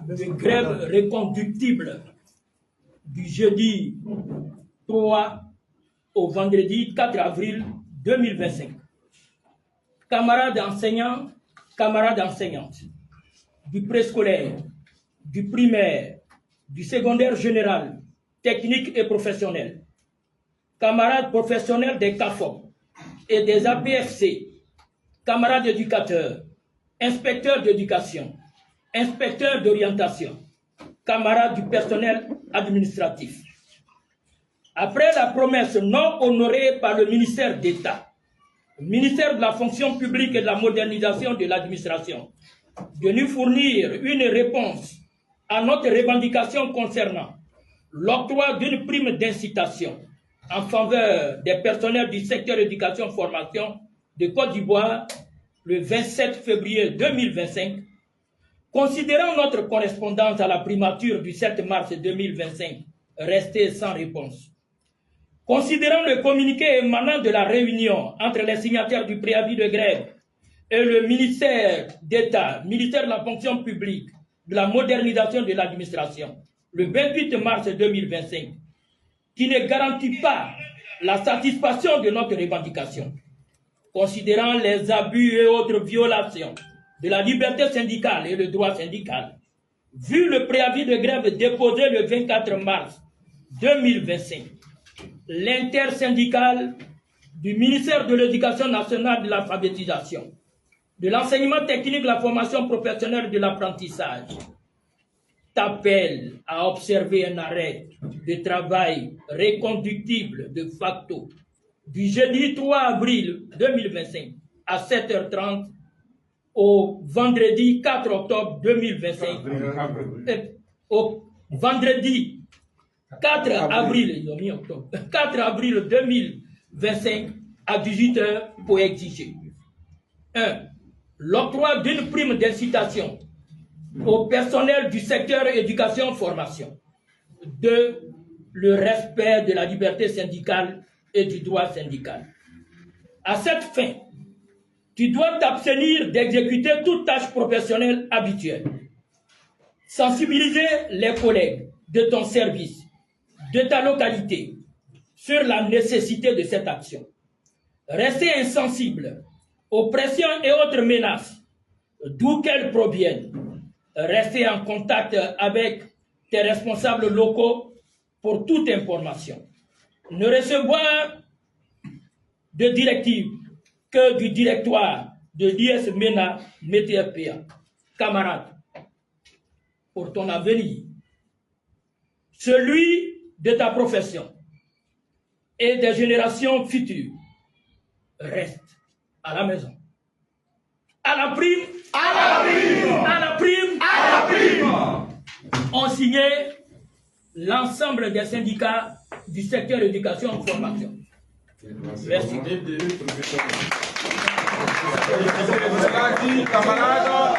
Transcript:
de grève reconductible du jeudi 3 au vendredi 4 avril 2025. Camarades enseignants, camarades enseignantes, du préscolaire, du primaire, du secondaire général, technique et professionnel, camarades professionnels des CAFOP et des APFC, camarades éducateurs, inspecteurs d'éducation, inspecteurs d'orientation, camarades du personnel administratif. Après la promesse non honorée par le ministère d'État, le ministère de la fonction publique et de la modernisation de l'administration, de nous fournir une réponse à notre revendication concernant l'octroi d'une prime d'incitation en faveur des personnels du secteur éducation-formation de Côte d'Ivoire le 27 février 2025, considérant notre correspondance à la primature du 7 mars 2025 restée sans réponse, considérant le communiqué émanant de la réunion entre les signataires du préavis de grève et le ministère d'État, ministère de la fonction publique, de la modernisation de l'administration, le 28 mars 2025, qui ne garantit pas la satisfaction de notre revendication, considérant les abus et autres violations de la liberté syndicale et le droit syndical, vu le préavis de grève déposé le 24 mars 2025, l'intersyndicale du ministère de l'Éducation nationale de l'alphabétisation, de l'enseignement technique, de la formation professionnelle et de l'apprentissage, t'appelle à observer un arrêt de travail reconductible de facto du jeudi 3 avril 2025 à 7h30 au vendredi 4 octobre 2025, au vendredi 4 avril 2025 à 18h pour exiger 1. L'octroi d'une prime d'incitation au personnel du secteur éducation-formation. 2. Le respect de la liberté syndicale et du droit syndical. À cette fin, tu dois t'abstenir d'exécuter toute tâche professionnelle habituelle. Sensibiliser les collègues de ton service, de ta localité, sur la nécessité de cette action. Rester insensible aux pressions et autres menaces, d'où qu'elles proviennent. Rester en contact avec tes responsables locaux pour toute information. Ne recevoir de directives que du directoire de l'IS MENA METRPA. Camarades, pour ton avenir, celui de ta profession et des générations futures, reste à la maison. À la prime, à la prime, à la prime, à la prime, ont signé l'ensemble des syndicats du secteur éducation et formation. Merci.